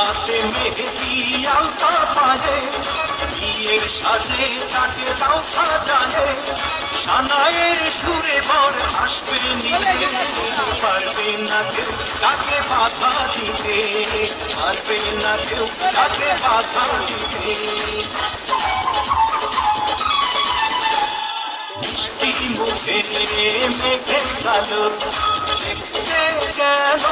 হাতে মেহেদি আলতা পায়ে, বিয়ের সাজে তাকে দাও সাজায়ে, সানায়ের সুরে বর আসবে নিতে, পারবে না কেউ তাকে বাধা দিতে, পারবে না কেউ তাকে বাধা দিতে। মিষ্টি মুখে মেঘে কালো দেখতে গেল।